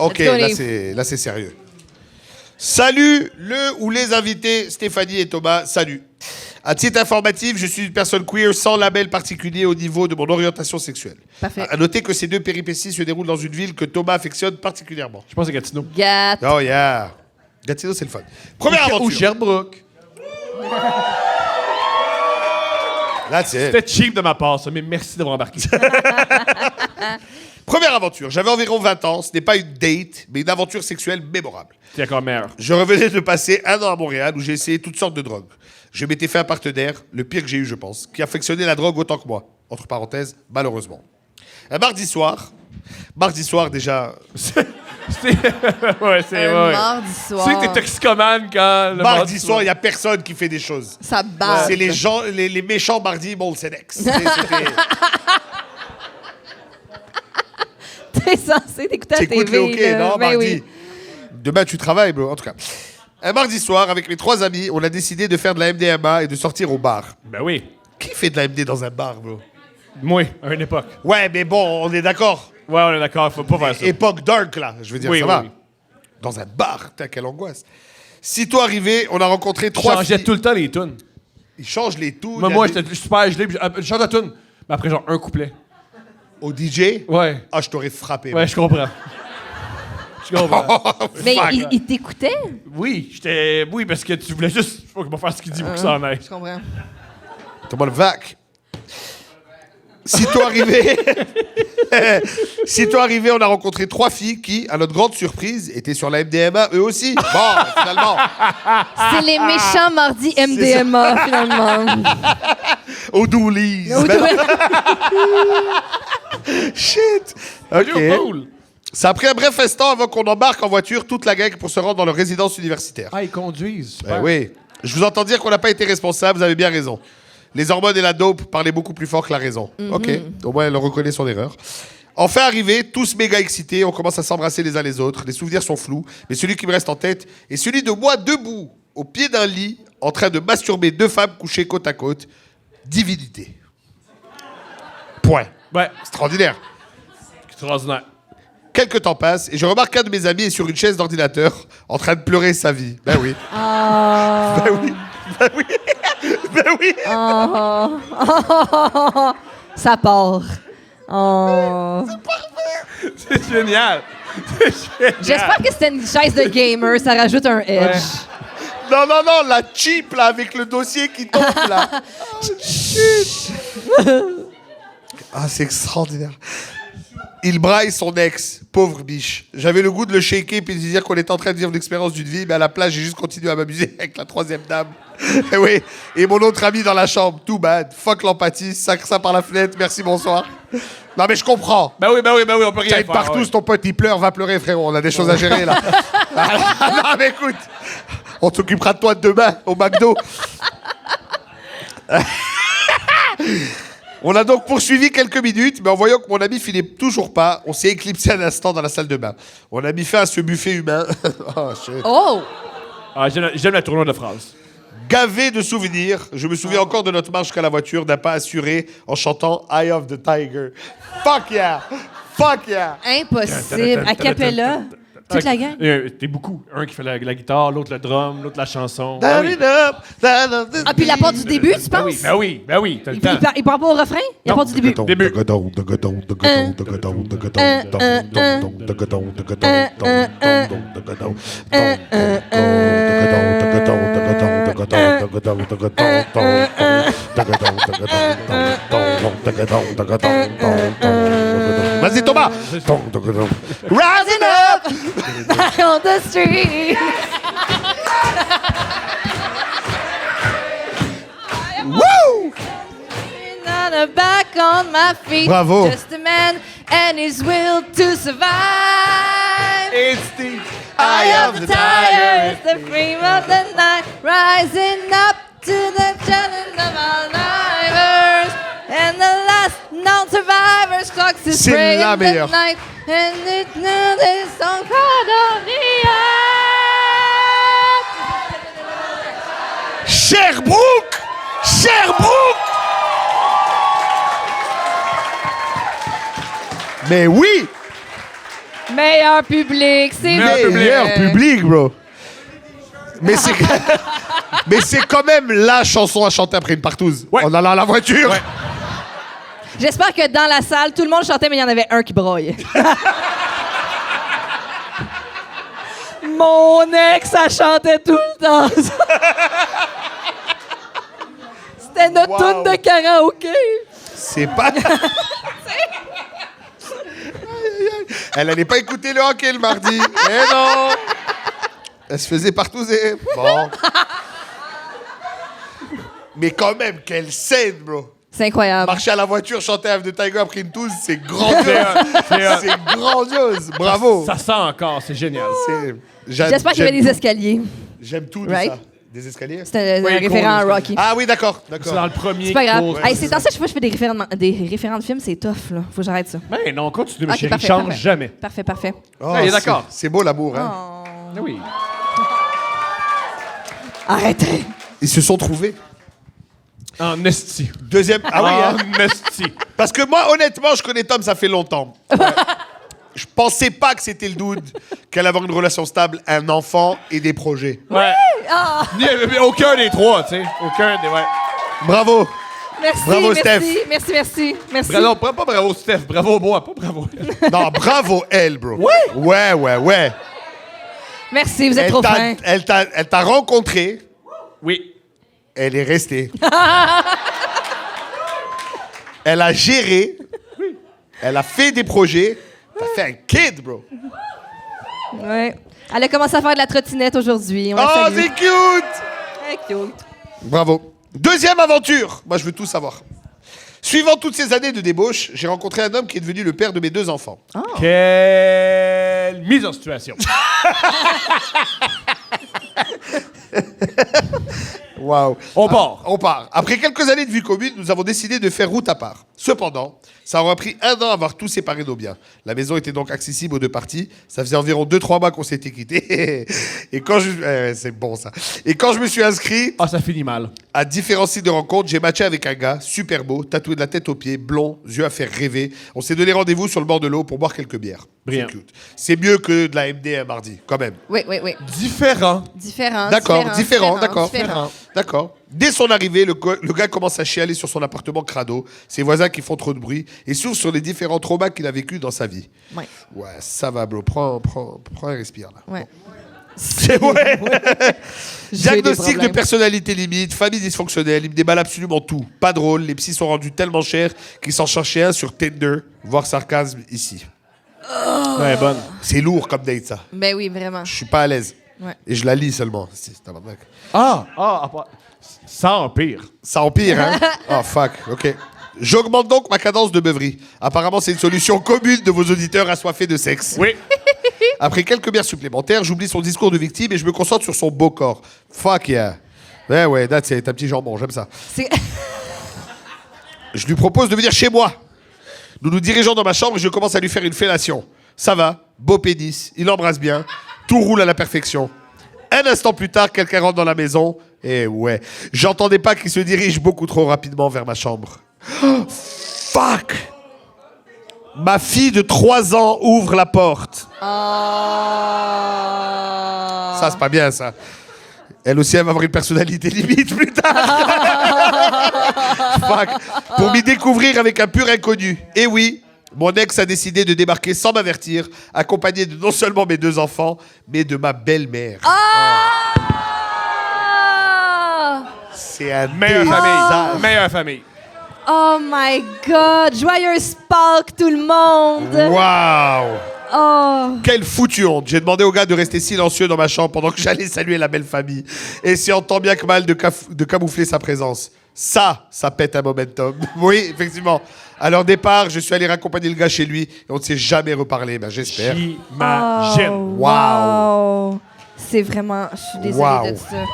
OK, là, c'est sérieux. Salut le ou les invités, Stéphanie et Thomas, salut. À titre informatif, je suis une personne queer sans label particulier au niveau de mon orientation sexuelle. Parfait. À noter que ces deux péripéties se déroulent dans une ville que Thomas affectionne particulièrement. Je pense que c'est Gatineau. Oh yeah. Gatineau, c'est le fun. Première aventure. Ou Sherbrooke. C'était cheap de ma part, ça, mais merci d'avoir embarqué. Première aventure. J'avais environ 20 ans. Ce n'est pas une date, mais une aventure sexuelle mémorable. C'est encore meilleur. Je revenais de passer 1 an à Montréal où j'ai essayé toutes sortes de drogues. Je m'étais fait un partenaire, le pire que j'ai eu, je pense, qui affectionnait la drogue autant que moi. Entre parenthèses, malheureusement. Un mardi soir déjà... Ouais, c'est vrai. Mardi soir. Tu sais que t'es toxicomane quand... le Mardi soir, il n'y a personne qui fait des choses. Ça bat. C'est les gens, les méchants mardis Molsenex. T'es censé t'écouter à la TV. T'écoutes le hockey, non, Ben mardi. oui. Demain, tu travailles, bro. En tout cas. Un mardi soir, avec mes 3 amis, on a décidé de faire de la MDMA et de sortir au bar. Ben oui. Qui fait de la MD dans un bar, bro? Moi, à une époque. Ouais, mais bon, on est d'accord. Ouais, on est d'accord, faut pas faire ça. Époque dark, là. Je veux dire, Oui, ça oui, va. oui. Dans un bar, t'as quelle angoisse. Sitôt arrivé, on a rencontré 3 Changeait filles. tout le temps les tunes. Ils changent les tunes. Moi, j'étais super gelé, puis je change la tune. Mais après, genre, un couplet. Au DJ? Ouais. Ah, je t'aurais frappé. Ouais, je comprends. Je comprends. Mais il t'écoutait? Oui, oui, parce que tu voulais juste... Faut que je faire ce qu'il dit pour que ça en aille. Je comprends. Thomas le vac. Sitôt arrivé... Sitôt arrivé, on a rencontré 3 filles qui, à notre grande surprise, étaient sur la MDMA eux aussi. Bon, finalement. C'est les méchants mardis MDMA, finalement. Au doolies. Shit. OK. Cool. Ça a pris un bref instant avant qu'on embarque en voiture toute la gang pour se rendre dans leur résidence universitaire. Ah, ils conduisent. Ben oui. Je vous entends dire qu'on n'a pas été responsable, vous avez bien raison. Les hormones et la dope parlaient beaucoup plus fort que la raison. OK. Au moins, elle reconnaît son erreur. Enfin arrivé, tous méga excités, on commence à s'embrasser les uns les autres. Les souvenirs sont flous, mais celui qui me reste en tête est celui de moi debout, au pied d'un lit, en train de masturber 2 femmes couchées côte à côte. Divinité. Point. Ouais, Extraordinaire. extraordinaire. Quelques temps passent et je remarque qu'un de mes amis est sur une chaise d'ordinateur en train de pleurer sa vie. Ben oui. Ben oui. Ben oui. Ben oui. Ça part. Oh. C'est génial. C'est génial. J'espère que c'était une chaise de gamer, ça rajoute un edge. Ouais. Non, non, non, la cheap, là, avec le dossier qui tombe, là. Ah, c'est extraordinaire. Il braille son ex, pauvre biche. J'avais le goût de le shaker puis de lui dire qu'on était en train de vivre l'expérience d'une vie, mais à la place, j'ai juste continué à m'amuser avec la 3e dame. Et oui, et mon autre ami dans la chambre, too bad. Fuck l'empathie, sacre ça par la fenêtre, merci, bonsoir. Non, mais je comprends. Ben oui, on peut rien T'as faire. partout, ouais. ton pote, il pleure, va pleurer, frérot. On a des choses à gérer, là. Non, mais écoute, on s'occupera de toi demain, au McDo. On a donc poursuivi quelques minutes, mais en voyant que mon ami filait toujours pas, on s'est éclipsé un instant dans la salle de bain. On a mis fin à ce buffet humain. Oh, shit. Oh! Ah, j'aime la tournure de phrase. Gavé de souvenirs, je me souviens encore de notre marche jusqu'à la voiture d'un pas assuré en chantant Eye of the Tiger. Fuck yeah! Fuck yeah! Impossible. A cappella. Toute la gang. T'es beaucoup. Un qui fait la guitare, l'autre le drum, l'autre la chanson. Ah puis la part du début, tu penses? Ben oui, t'as le temps. Il part pas au refrain? Il part du début. Début. Vas-y, Thomas! Rising up on the street. Woo! Back on my feet. Bravo. Just a man and his will to survive. It's the Eye of the tiger, it's the frame of the night, rising up to the challenge of our divers. And the last non-survivors clocks his C'est prey la in the meilleure. night. And it knew this song called on the earth. Sherbrooke! Sherbrooke! Mais oui! Meilleur public, c'est Meilleur public, bro. Mais c'est... Mais c'est quand même la chanson à chanter après une partouze. Ouais. En allant à la voiture. Ouais. J'espère que dans la salle, tout le monde chantait, mais il y en avait un qui broyait. Mon ex, elle chantait tout le temps. C'était notre Wow. tune de karaoké. C'est pas... Elle n'allait pas écouter le hockey le mardi. Eh non. Elle se faisait partouzer. Bon. Mais quand même, quelle scène, bro. C'est incroyable. Marcher à la voiture, chanter Ave de Tiger après une touze, c'est grandiose. C'est C'est grandiose. Bravo. Ça sent encore, c'est génial. J'espère qu'il y avait des escaliers. J'aime tout de Right? ça. Des escaliers? C'était un Oui, référent cool, à Rocky. Ah oui, d'accord. C'est dans D'accord. le premier. C'est pas grave. cours. Hey, c'est dans ça que je fais des référents de films, c'est tough, là. Faut que j'arrête ça. Ben non, continue, ma Ok, chérie, parfait, change parfait. jamais. Parfait, parfait. Oh, Ouais, d'accord. C'est beau l'amour, hein? Ah oui. Arrêtez. Ils se sont trouvés. En esti. Deuxième. Ah oui, hein? En esti. Parce que moi, honnêtement, je connais Tom, ça fait longtemps. Je pensais pas que c'était le dude qu'elle avait une relation stable, un enfant et des projets. Ouais. Aucun des trois, tu sais. Aucun des. Ouais. Bravo. Merci, Bravo, merci, Steph. merci. Non, pas bravo, Steph. Bravo, moi, pas bravo. Non, bravo, elle, bro. Ouais. Merci, vous êtes trop fin. Elle t'a rencontré, Oui. elle est restée. Elle a géré. Elle a fait des projets. T'as fait un kid, bro. Ouais. Elle a commencé à faire de la trottinette aujourd'hui. On la Oh, salue. c'est cute. Très cute. Bravo. Deuxième aventure. Moi, je veux tout savoir. Suivant toutes ces années de débauche, j'ai rencontré un homme qui est devenu le père de mes 2 enfants. Quelle mise en situation. Waouh. On part. On part. Après quelques années de vie commune, nous avons décidé de faire route à part. Cependant, ça aura pris 1 an à avoir tout séparé nos biens. La maison était donc accessible aux 2 parties. Ça faisait environ 2-3 mois qu'on s'était quittés. Et quand je... c'est bon, ça. Et quand je me suis inscrit Ah, ça finit mal. à différents sites de rencontres, j'ai matché avec un gars super beau, tatoué de la tête aux pieds, blond, yeux à faire rêver. On s'est donné rendez-vous sur le bord de l'eau pour boire quelques bières. Brillant. C'est cute. C'est mieux que de la MD un mardi, quand même. Oui. Différent. Différent. D'accord, différent, d'accord. différent. D'accord. Dès son arrivée, le gars commence à chialer sur son appartement crado, ses voisins qui font trop de bruit, et s'ouvre sur les différents traumas qu'il a vécu dans sa vie. Ouais. Ouais, ça va, bro. Prends un respire, là. Ouais. C'est ouais. J'ai des Diagnostic de problèmes. personnalité limite, famille dysfonctionnelle, il me déballe absolument tout. Pas drôle, les psys sont rendus tellement chers qu'ils s'en cherchaient un sur Tinder, voire sarcasme ici. Ouais, bonne. C'est lourd comme date, ça. Ben oui, vraiment. Je suis pas à l'aise. Ouais. Et je la lis seulement. Tabarnak. Ça empire. Ça empire, hein? Oh, fuck, OK. J'augmente donc ma cadence de beuverie. Apparemment, c'est une solution commune de vos auditeurs assoiffés de sexe. Oui. Après quelques bières supplémentaires, j'oublie son discours de victime et je me concentre sur son beau corps. Fuck yeah. Ouais, c'est un petit jambon, j'aime ça. C'est... Je lui propose de venir chez moi. Nous nous dirigeons dans ma chambre et je commence à lui faire une fellation. Ça va, beau pénis, il embrasse bien, tout roule à la perfection. Un instant plus tard, quelqu'un rentre dans la maison et ouais, j'entendais pas qu'il se dirige beaucoup trop rapidement vers ma chambre. Oh, fuck! Ma fille de 3 ans ouvre la porte. Ça, c'est pas bien, ça. Elle aussi, elle va avoir une personnalité limite plus tard. Fuck. Pour m'y découvrir avec un pur inconnu. Et oui, mon ex a décidé de débarquer sans m'avertir, accompagné de non seulement mes 2 enfants, mais de ma belle-mère. C'est un Meilleure désastre. famille. Meilleure famille. Oh my God! Joyeuse Pâques, tout le monde! Waouh! Oh! Quelle foutue honte. J'ai demandé au gars de rester silencieux dans ma chambre pendant que j'allais saluer la belle famille, essayant tant bien que mal de camoufler sa présence. Ça pète un momentum. Oui, effectivement. À leur départ, je suis allé raccompagner le gars chez lui et on ne s'est jamais reparlé, ben, j'espère. J'imagine. Wow! C'est vraiment... Je suis désolée Wow. de ça.